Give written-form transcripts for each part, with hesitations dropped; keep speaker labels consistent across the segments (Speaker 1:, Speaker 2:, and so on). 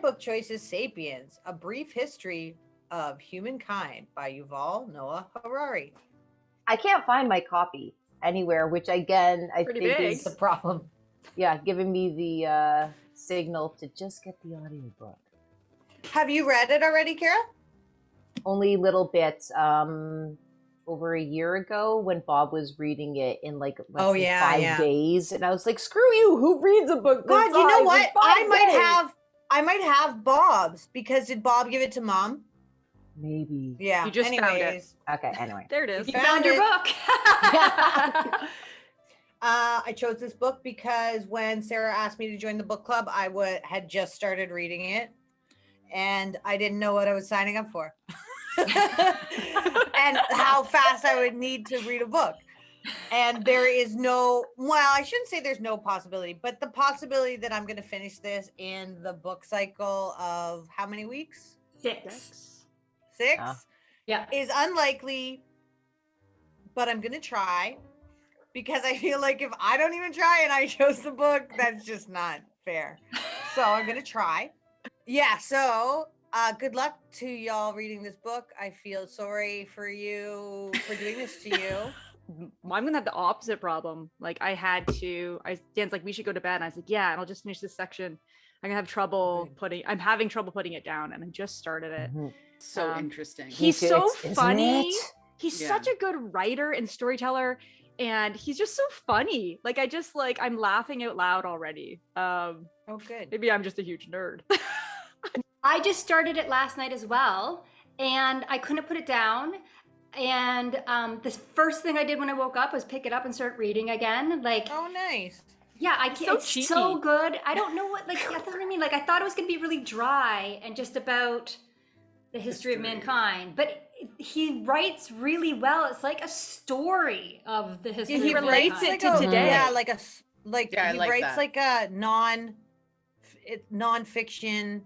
Speaker 1: book choice is Sapiens, A Brief History of Humankind by Yuval Noah Harari.
Speaker 2: I can't find my copy anywhere, which again, I think is
Speaker 1: the problem.
Speaker 2: Yeah, giving me the signal to just get the audiobook.
Speaker 1: Have you read it already, Kara?
Speaker 2: Only little bits. Over a year ago when Bob was reading it in like less than 5 days, and I was like, "Screw you! Who reads a book this
Speaker 1: God, you know
Speaker 2: size
Speaker 1: what?
Speaker 2: in 5 days?"
Speaker 1: I might have Bob's, because did Bob give it to Mom?
Speaker 2: Maybe.
Speaker 1: Yeah.
Speaker 3: You just found it.
Speaker 2: Okay. Anyway,
Speaker 3: there it is.
Speaker 4: You found your book.
Speaker 1: I chose this book because when Sarah asked me to join the book club, I had just started reading it, and I didn't know what I was signing up for. And how fast I would need to read a book. And there is I shouldn't say there's no possibility, but the possibility that I'm going to finish this in the book cycle of how many weeks?
Speaker 4: 6.
Speaker 1: 6?
Speaker 4: Yeah.
Speaker 1: Is unlikely, but I'm going to try, because I feel like if I don't even try and I chose the book, that's just not fair. So I'm going to try. Yeah, so good luck to y'all reading this book. I feel sorry for you for doing this to you.
Speaker 3: I'm gonna have the opposite problem. Like Dan's like, we should go to bed. And I was like, yeah, and I'll just finish this section. I'm having trouble putting it down, and I just started it.
Speaker 5: Mm-hmm. So interesting.
Speaker 3: He's so funny. He's
Speaker 5: Yeah.
Speaker 3: such a good writer and storyteller, and he's just so funny. Like I'm laughing out loud already.
Speaker 1: Oh, good.
Speaker 3: Maybe I'm just a huge nerd.
Speaker 4: I just started it last night as well, and I couldn't put it down. And the first thing I did when I woke up was pick it up and start reading again. Like,
Speaker 1: oh, nice.
Speaker 4: Yeah,
Speaker 3: It's
Speaker 4: so good. I don't know what, like, that's what I mean. Like, I thought it was going to be really dry and just about the history of mankind, but he writes really well. It's like a story of the history.
Speaker 1: He
Speaker 4: of
Speaker 1: relates
Speaker 4: mankind.
Speaker 1: it to today. Yeah, he
Speaker 5: like
Speaker 1: writes
Speaker 5: that.
Speaker 1: like a non-fiction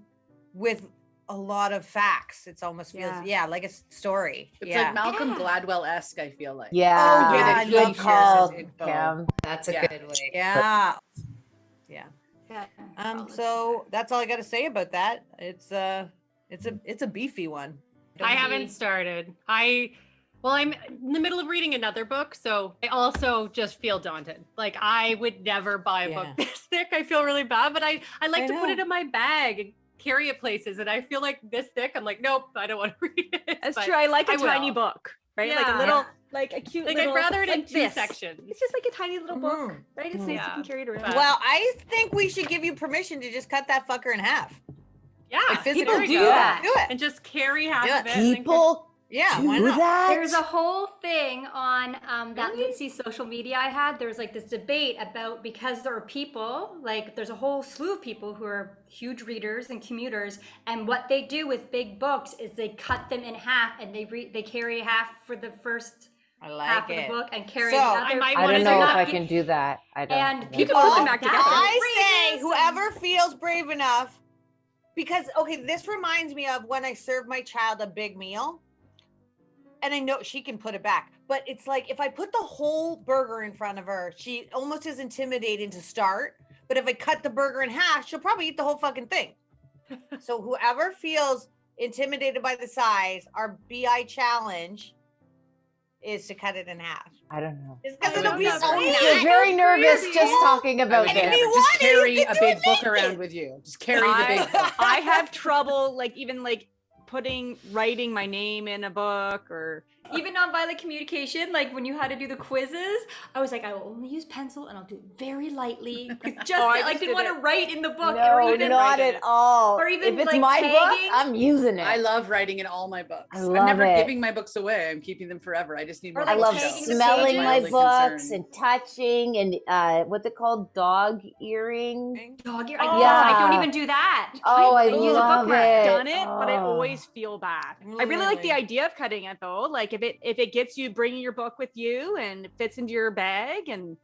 Speaker 1: with a lot of facts. It almost feels like a story.
Speaker 5: It's like Malcolm Gladwell-esque, I feel like.
Speaker 2: Yeah.
Speaker 1: Oh, yeah, I
Speaker 2: good
Speaker 1: love
Speaker 2: call,
Speaker 1: shares info.
Speaker 2: Cam.
Speaker 6: That's a good way.
Speaker 1: Yeah.
Speaker 4: Yeah.
Speaker 1: So that's all I got to say about that. It's a beefy one.
Speaker 7: I haven't started. I'm in the middle of reading another book, so I also just feel daunted. Like, I would never buy a book this thick. I feel really bad, but I like to put it in my bag and carry it places, and I feel like this thick, I'm like, nope, I don't want to read it.
Speaker 3: That's
Speaker 7: But
Speaker 3: true. I like a tiny
Speaker 7: will.
Speaker 3: book, right?
Speaker 7: Yeah.
Speaker 3: Like a little, like a cute
Speaker 7: Like,
Speaker 3: little.
Speaker 7: I'd rather it in
Speaker 3: like
Speaker 7: 2
Speaker 3: this.
Speaker 7: sections.
Speaker 3: It's just like a tiny little book, right? It's nice you
Speaker 7: Yeah.
Speaker 3: can carry it around.
Speaker 7: But-
Speaker 1: Well, I think we should give you permission to just cut that fucker in half.
Speaker 7: Yeah,
Speaker 1: People
Speaker 7: there we
Speaker 1: do
Speaker 7: go.
Speaker 1: that. Do it.
Speaker 7: And just carry half
Speaker 1: Do
Speaker 7: of it.
Speaker 2: People
Speaker 1: Yeah,
Speaker 2: do
Speaker 1: why not?
Speaker 2: that?
Speaker 4: There's a whole thing on that Lindsay social media I had. There's like this debate about, because there are people, like there's a whole slew of people who are huge readers and commuters, and what they do with big books is they cut them in half, and they carry half for the first half of the book and carry the other.
Speaker 2: I don't know if I can do that. I don't.
Speaker 4: And
Speaker 3: You can put them back together.
Speaker 1: I say whoever feels brave enough, because this reminds me of when I served my child a big meal, and I know she can put it back, but it's like if I put the whole burger in front of her, she almost is intimidating to start. But if I cut the burger in half, she'll probably eat the whole fucking thing. So whoever feels intimidated by the size, our BI challenge is to cut it in half.
Speaker 2: I don't know.
Speaker 1: It's because it'll be so
Speaker 2: I'm
Speaker 1: nice.
Speaker 2: very nervous just talking about
Speaker 5: I would
Speaker 2: this.
Speaker 5: never. Just carry a big book around with you. Just carry the big book.
Speaker 3: I have trouble, like even like writing my name in a book, or
Speaker 4: even nonviolent communication, like when you had to do the quizzes, I was like, I will only use pencil and I'll do it very lightly. I didn't want to write in the book, or
Speaker 2: No,
Speaker 4: even
Speaker 2: not at all.
Speaker 4: or even,
Speaker 2: if it's
Speaker 4: like,
Speaker 2: my
Speaker 4: tagging.
Speaker 2: book, I'm using it.
Speaker 5: I love writing in all my books.
Speaker 2: I
Speaker 5: I'm
Speaker 2: love
Speaker 5: never
Speaker 2: it.
Speaker 5: giving my books away. I'm keeping them forever. I just need more.
Speaker 4: Or, like,
Speaker 2: I love
Speaker 4: tagging the
Speaker 2: smelling my
Speaker 4: pages.
Speaker 2: books and touching and what's it called? Dog earring.
Speaker 4: Dog ear.
Speaker 2: Oh.
Speaker 4: I don't even do that.
Speaker 2: Oh, I
Speaker 4: use a
Speaker 2: love
Speaker 4: book rack.
Speaker 2: it.
Speaker 3: done it, but I
Speaker 2: Oh.
Speaker 3: always feel bad. I really like the idea of cutting it though. Like if it gets you bringing your book with you and it fits into your bag, and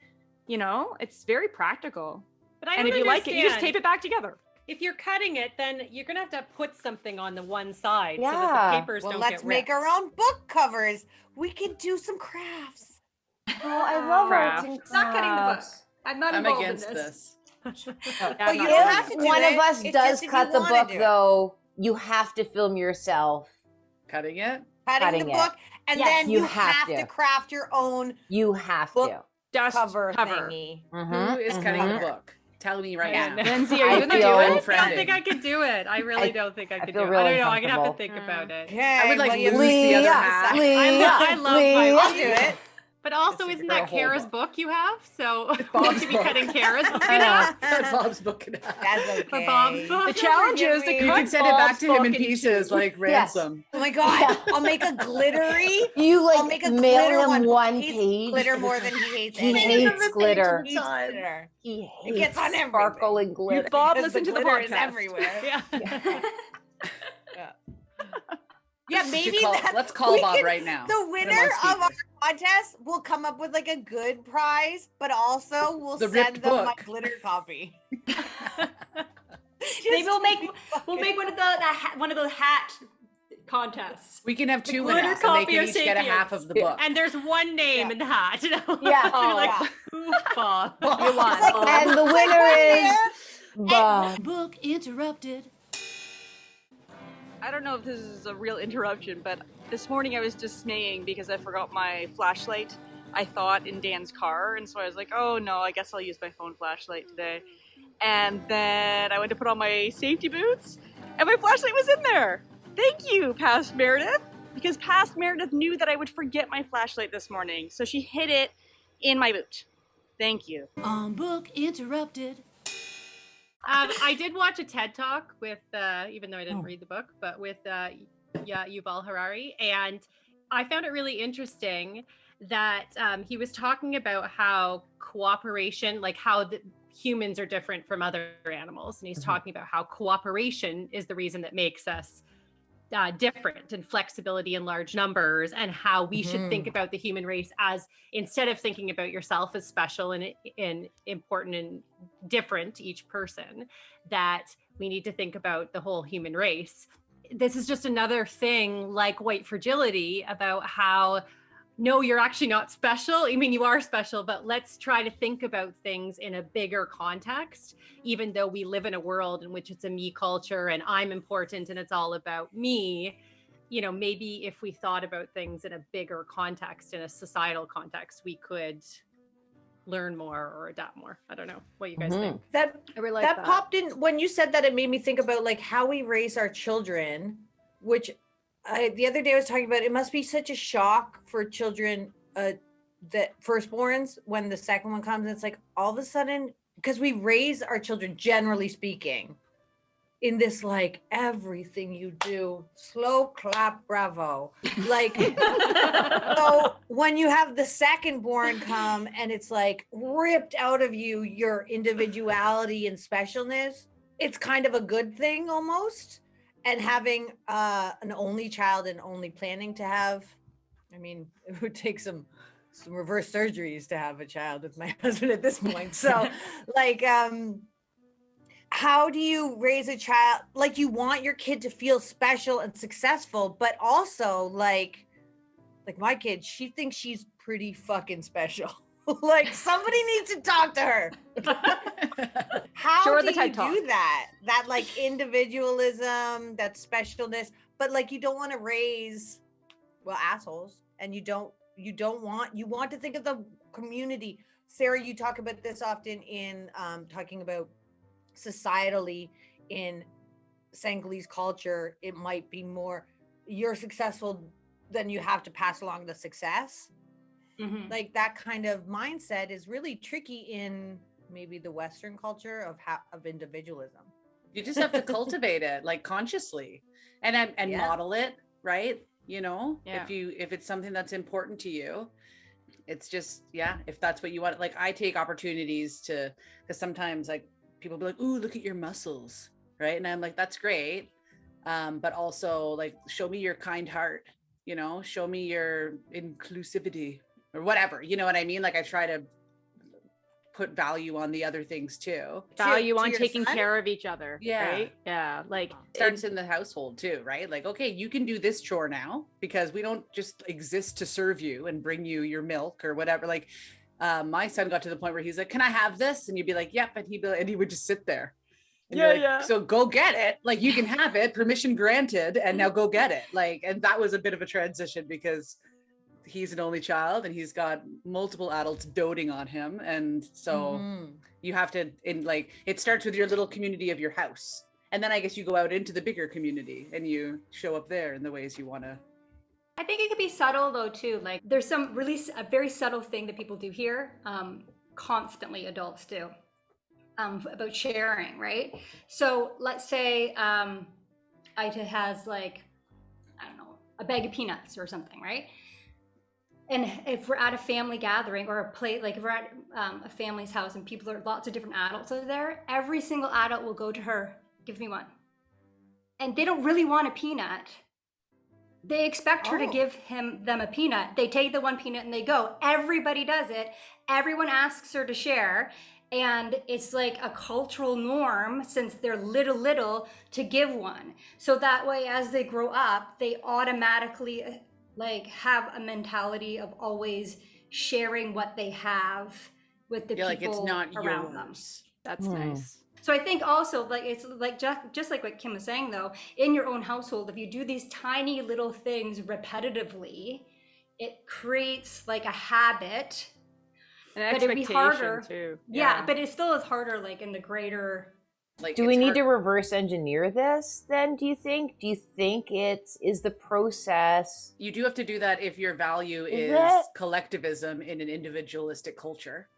Speaker 3: it's very practical.
Speaker 7: But I
Speaker 3: And
Speaker 7: don't
Speaker 3: if you like it, you just
Speaker 7: understand.
Speaker 3: tape it back together.
Speaker 7: If you're cutting it, then you're gonna have to put something on the one side so that
Speaker 2: Yeah.
Speaker 7: the papers
Speaker 1: Well,
Speaker 7: don't
Speaker 1: let's
Speaker 7: get
Speaker 1: make
Speaker 7: ripped.
Speaker 1: our own book covers. We can do some crafts.
Speaker 2: Oh, I love
Speaker 3: Craft.
Speaker 2: arts and
Speaker 4: Not cutting the book.
Speaker 2: crafts.
Speaker 4: I'm not
Speaker 5: I'm
Speaker 4: involved
Speaker 5: against
Speaker 4: in
Speaker 5: this.
Speaker 1: But you don't have to do
Speaker 2: one
Speaker 1: it.
Speaker 2: of us
Speaker 1: It's
Speaker 2: does
Speaker 1: just if
Speaker 2: cut
Speaker 1: you
Speaker 2: the
Speaker 1: wanna
Speaker 2: book,
Speaker 1: do it.
Speaker 2: though, you have to film yourself.
Speaker 5: Cutting it?
Speaker 1: Cutting the book, and
Speaker 4: Yes.
Speaker 1: then
Speaker 2: You
Speaker 1: you
Speaker 2: have
Speaker 1: have
Speaker 2: to.
Speaker 1: to craft your own
Speaker 2: You have
Speaker 1: book
Speaker 2: to.
Speaker 3: Dust
Speaker 1: cover
Speaker 3: cover.
Speaker 1: thingy.
Speaker 5: Who is cutting the book? Tell me right now.
Speaker 3: Lindsay, are
Speaker 2: I
Speaker 3: you gonna
Speaker 2: feel-
Speaker 3: do
Speaker 7: I
Speaker 3: it?
Speaker 7: don't think I could do it. I really don't think I could
Speaker 2: feel
Speaker 7: do it.
Speaker 2: real
Speaker 7: I don't know. I'm gonna have to
Speaker 2: uncomfortable.
Speaker 7: think about it.
Speaker 1: Okay,
Speaker 5: I would like
Speaker 1: well, you
Speaker 5: lose the other
Speaker 2: Leah,
Speaker 5: half.
Speaker 7: I love my
Speaker 1: I'll do it.
Speaker 7: But also,
Speaker 5: It's
Speaker 7: isn't
Speaker 5: for a
Speaker 7: that
Speaker 5: whole
Speaker 7: Kara's
Speaker 5: book.
Speaker 7: book you have? So
Speaker 5: Bob's
Speaker 7: you could be
Speaker 5: book.
Speaker 7: cutting Kara's book.
Speaker 5: Cut Bob's book in half.
Speaker 1: That's okay.
Speaker 7: For Bob's book.
Speaker 3: The challenge is to
Speaker 1: You
Speaker 5: You
Speaker 3: cut
Speaker 5: can send it back
Speaker 3: Bob's
Speaker 5: to him in
Speaker 3: book
Speaker 5: pieces,
Speaker 3: two.
Speaker 5: like ransom.
Speaker 1: Oh my god! I'll make a glittery.
Speaker 2: You
Speaker 1: I'll make a
Speaker 2: mail
Speaker 1: glitter
Speaker 2: him one
Speaker 1: He hates
Speaker 2: page.
Speaker 1: glitter more than he hates
Speaker 2: He
Speaker 1: anything.
Speaker 2: hates glitter.
Speaker 1: He hates glitter.
Speaker 2: He
Speaker 1: It
Speaker 2: hates
Speaker 1: gets on everything.
Speaker 2: sparkle and glitter.
Speaker 3: Bob,
Speaker 1: Because
Speaker 3: listen to the
Speaker 1: glitter is
Speaker 3: podcast.
Speaker 1: everywhere.
Speaker 7: Yeah.
Speaker 1: Yeah, maybe
Speaker 5: Let's call
Speaker 1: we
Speaker 5: Bob
Speaker 1: can-
Speaker 5: right now.
Speaker 1: The
Speaker 5: Put him
Speaker 1: winner
Speaker 5: on
Speaker 1: of our
Speaker 5: speaker.
Speaker 1: contest will come up with like a good prize, but also we'll
Speaker 5: The
Speaker 1: send
Speaker 5: ripped
Speaker 1: them my
Speaker 5: book.
Speaker 1: glitter copy.
Speaker 4: Maybe we'll make one of one of those hat contests.
Speaker 5: We can have two
Speaker 4: glitter
Speaker 5: winners, and they
Speaker 4: copy
Speaker 5: can
Speaker 4: of
Speaker 5: each get a half
Speaker 4: Sapiens.
Speaker 5: of the book.
Speaker 7: And there's one name in the hat.
Speaker 2: Yeah.
Speaker 7: You're like,
Speaker 1: yeah.
Speaker 7: "Ooh, Bob."
Speaker 3: You won.
Speaker 2: And the winner is Bob.
Speaker 6: Book interrupted.
Speaker 3: I don't know if this is a real interruption, but this morning I was dismaying because I forgot my flashlight. I thought in Dan's car, and so I was like, oh no, I guess I'll use my phone flashlight today. And then I went to put on my safety boots, and my flashlight was in there. Thank you, Past Meredith, because Past Meredith knew that I would forget my flashlight this morning, so she hid it in my boot. Thank you.
Speaker 6: Book interrupted.
Speaker 7: I did watch a TED Talk with, even though I didn't read the book, but with Yuval Harari. And I found it really interesting that he was talking about how cooperation, like how humans are different from other animals. And he's talking about how cooperation is the reason that makes us different, and flexibility in large numbers, and how we should think about the human race as, instead of thinking about yourself as special and important and different, each person, that we need to think about the whole human race. This is just another thing like white fragility about how, no, you're actually not special. I mean, you are special, but let's try to think about things in a bigger context, even though we live in a world in which it's a me culture and I'm important and it's all about me. You know, maybe if we thought about things in a bigger context, in a societal context, we could learn more or adapt more. I don't know what you guys think.
Speaker 1: That
Speaker 3: I really like
Speaker 1: that popped in when you said that. It made me think about like how we raise our children, which the other day I was talking about. It must be such a shock for children, that firstborns, when the second one comes, it's like all of a sudden, because we raise our children, generally speaking, in this like everything you do, slow clap, bravo. Like, so when you have the second born come and it's like ripped out of you, your individuality and specialness, it's kind of a good thing almost. And having an only child and only planning to have, I mean, it would take some reverse surgeries to have a child with my husband at this point. So like, how do you raise a child? Like, you want your kid to feel special and successful, but also like my kid, she thinks she's pretty fucking special. Like, somebody needs to talk to her. How
Speaker 3: Sure,
Speaker 1: do
Speaker 3: the
Speaker 1: you
Speaker 3: TED Talk.
Speaker 1: do that? That like individualism, that specialness, but like you don't want to raise, well, assholes, and you want to think of the community. Sarah, you talk about this often in talking about societally in Sanghalese culture. It might be more, you're successful, then you have to pass along the success.
Speaker 4: Mm-hmm.
Speaker 1: Like that kind of mindset is really tricky in maybe the Western culture of individualism.
Speaker 5: You just have to cultivate it like consciously and model it, right? You know, if it's something that's important to you, it's just, if that's what you want. Like, I take opportunities to, because sometimes like people be like, ooh, look at your muscles, right? And I'm like, that's great. But also like, show me your kind heart, you know, show me your inclusivity or whatever, you know what I mean? Like, I try to put value on the other things too.
Speaker 3: Value
Speaker 1: To
Speaker 3: on
Speaker 1: your
Speaker 3: taking
Speaker 1: son?
Speaker 3: care of each other.
Speaker 5: Yeah.
Speaker 3: Right? Yeah. Like,
Speaker 5: Starts in the household too, right? Like, okay, you can do this chore now because we don't just exist to serve you and bring you your milk or whatever. Like, my son got to the point where he's like, can I have this? And you'd be like, yep. And he would just sit there. And
Speaker 3: Yeah,
Speaker 5: you're like,
Speaker 3: yeah.
Speaker 5: so go get it. Like, you can have it, permission granted, and now go get it. Like, and that was a bit of a transition because he's an only child and he's got multiple adults doting on him. And so you have to, it starts with your little community of your house. And then I guess you go out into the bigger community and you show up there in the ways you want to.
Speaker 4: I think it could be subtle though too. Like there's some really a very subtle thing that people do here, constantly adults do, about sharing, right? So let's say Aita has like, I don't know, a bag of peanuts or something, right? And if we're at a family gathering or a play, like if we're at a family's house and people are, lots of different adults are there, every single adult will go to her, give me one. And they don't really want a peanut. They expect her to give them a peanut. They take the one peanut and they go. Everybody does it. Everyone asks her to share. And it's like a cultural norm since they're little to give one. So that way, as they grow up, they automatically like have a mentality of always sharing what they have with the people
Speaker 5: like it's not
Speaker 4: around
Speaker 5: yours.
Speaker 4: them.
Speaker 3: That's nice.
Speaker 4: So I think also like it's like just like what Kim was saying though, in your own household, if you do these tiny little things repetitively, it creates like a habit.
Speaker 3: An
Speaker 4: but it'd be harder
Speaker 3: too.
Speaker 4: Yeah, but it still is harder like in the greater.
Speaker 5: Like,
Speaker 2: do we need to reverse engineer this then, do you think? Do you think is the process?
Speaker 5: You do have to do that if your value is collectivism in an individualistic culture.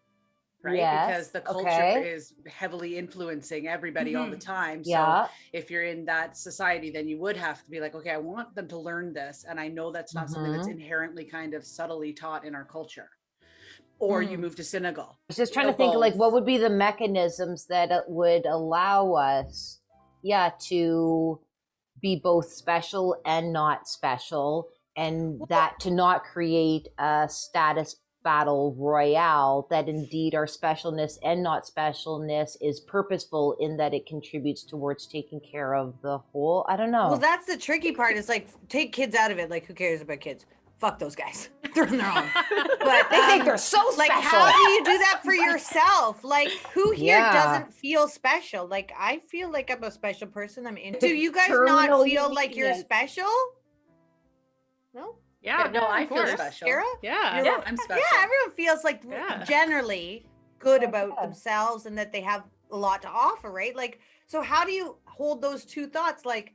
Speaker 5: Right?
Speaker 2: Yes.
Speaker 5: Because the culture is heavily influencing everybody all the time. So if you're in that society, then you would have to be like, okay, I want them to learn this. And I know that's not something that's inherently kind of subtly taught in our culture. Or you move to Senegal. I
Speaker 2: was just trying to think like what would be the mechanisms that would allow us, to be both special and not special, and that to not create a status battle royale, that indeed our specialness and not specialness is purposeful in that it contributes towards taking care of the whole. I don't know.
Speaker 1: Well, that's the tricky part, is like, take kids out of it. Like, who cares about kids? Fuck those guys. They're on their own. But
Speaker 2: they think they're so special.
Speaker 1: Like, how do you do that for yourself? Like, who here doesn't feel special? Like, I feel like I'm a special person. Do you guys not feel like you're special? No?
Speaker 5: Yeah, no, I feel special.
Speaker 1: Sarah?
Speaker 5: Yeah, I'm special.
Speaker 1: Yeah, everyone feels like generally good about themselves and that they have a lot to offer, right? Like, so how do you hold those two thoughts? Like,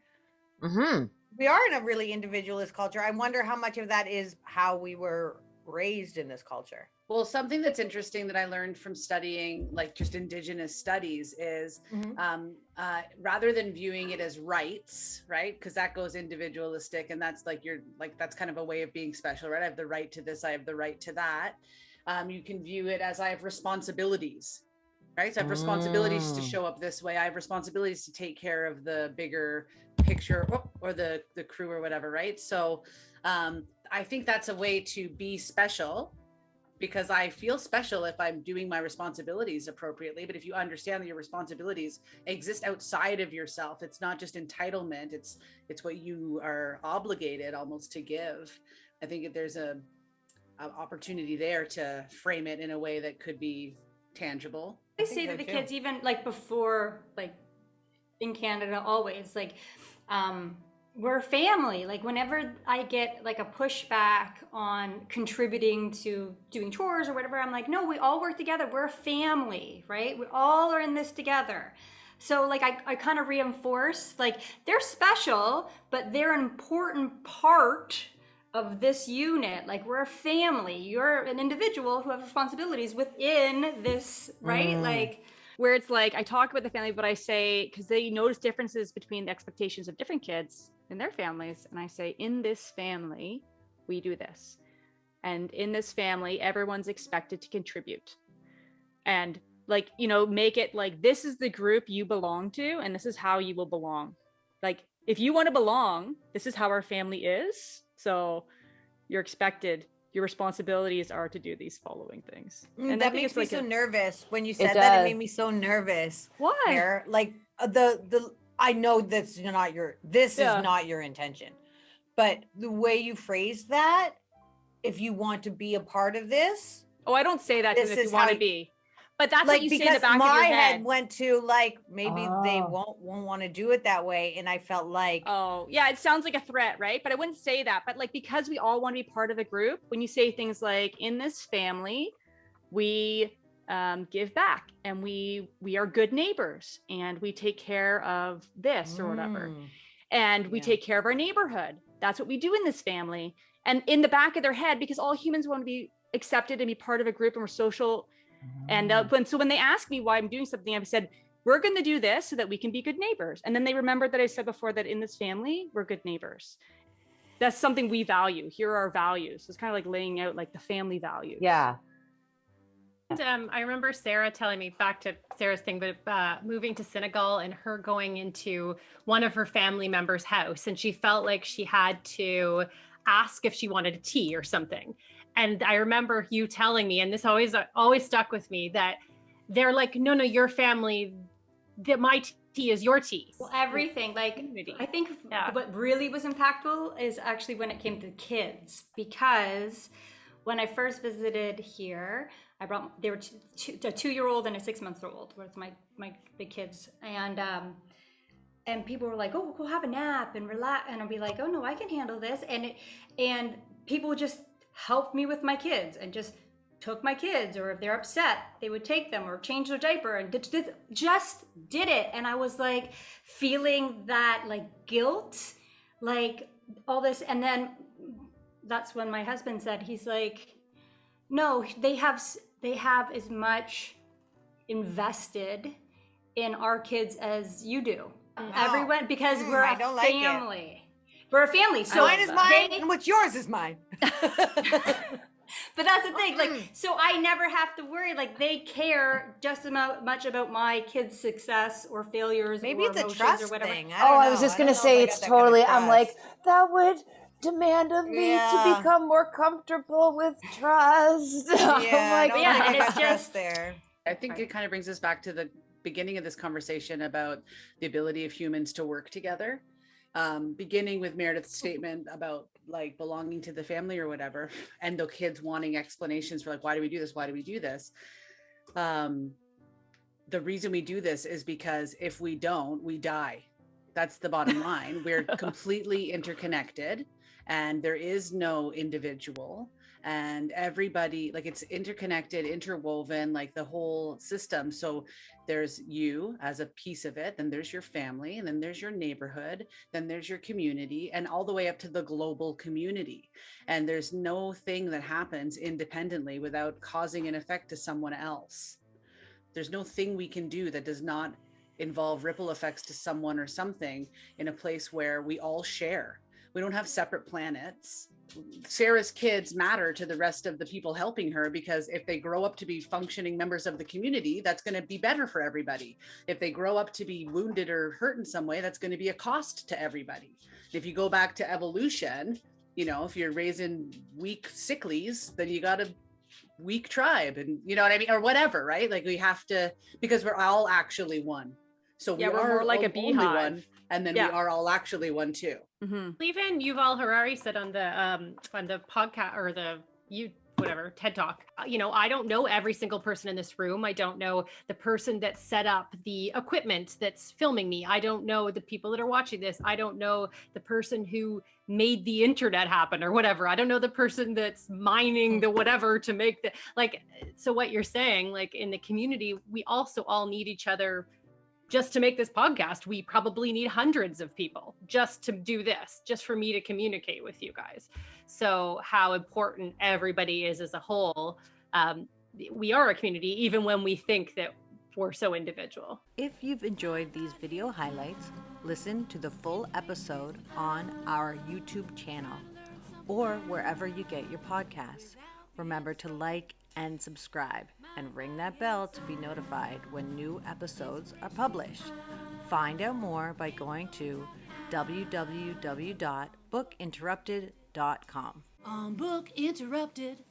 Speaker 1: we are in a really individualist culture. I wonder how much of that is how we were raised in this culture.
Speaker 5: Well, something that's interesting that I learned from studying like just Indigenous studies is rather than viewing it as rights, right? Because that goes individualistic and that's like that's kind of a way of being special, right? I have the right to this, I have the right to that. You can view it as I have responsibilities, right? So I have responsibilities to show up this way. I have responsibilities to take care of the bigger picture or the crew or whatever, right? So I think that's a way to be special, because I feel special if I'm doing my responsibilities appropriately. But if you understand that your responsibilities exist outside of yourself, it's not just entitlement, it's what you are obligated almost to give. I think there's a opportunity there to frame it in a way that could be tangible.
Speaker 4: I say to the kids, even like before, like in Canada, always like, we're a family. Like whenever I get like a pushback on contributing to doing chores or whatever, I'm like, no, we all work together. We're a family, right? We all are in this together. So like I kind of reinforce like they're special, but they're an important part of this unit. Like we're a family. You're an individual who has responsibilities within this, right? Like
Speaker 3: where it's like I talk about the family, but I say, because they notice differences between the expectations of different kids in their families, and I say, in this family we do this, and in this family everyone's expected to contribute, and like, you know, make it like this is the group you belong to and this is how you will belong. Like if you want to belong, this is how our family is, so you're expected, your responsibilities are to do these following things.
Speaker 1: And that makes me so nervous. When you said that, it made me so nervous.
Speaker 3: Why?
Speaker 1: Like I know this is not your intention, but the way you phrased that, if you want to be a part of this,
Speaker 8: Oh, I don't say that to them if you want to be. But that's
Speaker 1: like,
Speaker 8: what you say in the back of
Speaker 1: my
Speaker 8: your
Speaker 1: head went to like, maybe they
Speaker 2: Oh.
Speaker 1: won't want to do it that way. And I felt like,
Speaker 8: oh, yeah, it sounds like a threat, right? But I wouldn't say that. But like, because we all want to be part of a group, when you say things like, in this family, we give back and we are good neighbors and we take care of this or whatever. And we take care of our neighborhood. That's what we do in this family. And in the back of their head, because all humans want to be accepted and be part of a group and we're social. And when they ask me why I'm doing something, I've said, we're going to do this so that we can be good neighbors. And then they remembered that I said before that in this family, we're good neighbors. That's something we value. Here are our values. So it's kind of like laying out like the family values.
Speaker 2: Yeah.
Speaker 7: And I remember Sarah telling me, back to Sarah's thing, but moving to Senegal and her going into one of her family members' house, and she felt like she had to ask if she wanted a tea or something. And I remember you telling me, and this always stuck with me, that they're like, no, your family, that my tea is your tea.
Speaker 4: Well, everything. Like, I think what really was impactful is actually when it came to kids, because when I first visited here, they were a 2-year-old and a 6-month-old was my big kids, and people were like, oh, go have a nap and relax, and I'll be like, oh no, I can handle this, and people just helped me with my kids and just took my kids, or if they're upset, they would take them or change their diaper and just did it. And I was like feeling that like guilt, like all this. And then that's when my husband said, he's like, no, they have as much invested in our kids as you do.
Speaker 1: Wow.
Speaker 4: Everyone, because we're a family. We're a family. So
Speaker 1: mine is mine, and what's yours is mine.
Speaker 4: But that's the thing, like, so I never have to worry. Like, they care just as much about my kids' success or failures.
Speaker 1: Maybe
Speaker 4: or
Speaker 1: it's a
Speaker 4: emotions
Speaker 1: trust
Speaker 4: or whatever.
Speaker 1: thing.
Speaker 2: I was just gonna say it's totally. I'm like, that would demand of me to become more comfortable with trust.
Speaker 4: And it's just
Speaker 1: there.
Speaker 5: I think it kind of brings us back to the beginning of this conversation about the ability of humans to work together. Beginning with Meredith's statement about like belonging to the family or whatever, and the kids wanting explanations for like, why do we do this? Why do we do this? The reason we do this is because if we don't, we die. That's the bottom line. We're completely interconnected and there is no individual, and everybody, like, it's interconnected, interwoven, like the whole system. So there's you as a piece of it, then there's your family, and then there's your neighborhood, then there's your community, and all the way up to the global community. And there's no thing that happens independently without causing an effect to someone else. There's no thing we can do that does not involve ripple effects to someone or something in a place where we all share. We don't have separate planets. Sarah's kids matter to the rest of the people helping her, because if they grow up to be functioning members of the community, that's going to be better for everybody. If they grow up to be wounded or hurt in some way, that's going to be a cost to everybody. If you go back to evolution, you know, if you're raising weak sicklies, then you got a weak tribe, and you know what I mean, or whatever, right? Like, we have to, because we're all actually one. So we are
Speaker 8: more like a beehive.
Speaker 5: one, and then we are all actually one too.
Speaker 7: Mm-hmm. Even Yuval Harari said on the podcast or the TED Talk, you know, I don't know every single person in this room. I don't know the person that set up the equipment that's filming me. I don't know the people that are watching this. I don't know the person who made the internet happen or whatever. I don't know the person that's mining the whatever to make the, like, so what you're saying, like, in the community, we also all need each other. Just to make this podcast, we probably need hundreds of people just to do this, just for me to communicate with you guys. So how important everybody is as a whole. We are a community, even when we think that we're so individual.
Speaker 9: If you've enjoyed these video highlights, listen to the full episode on our YouTube channel or wherever you get your podcasts. Remember to like and subscribe, and ring that bell to be notified when new episodes are published. Find out more by going to www.bookinterrupted.com.
Speaker 6: On Book Interrupted.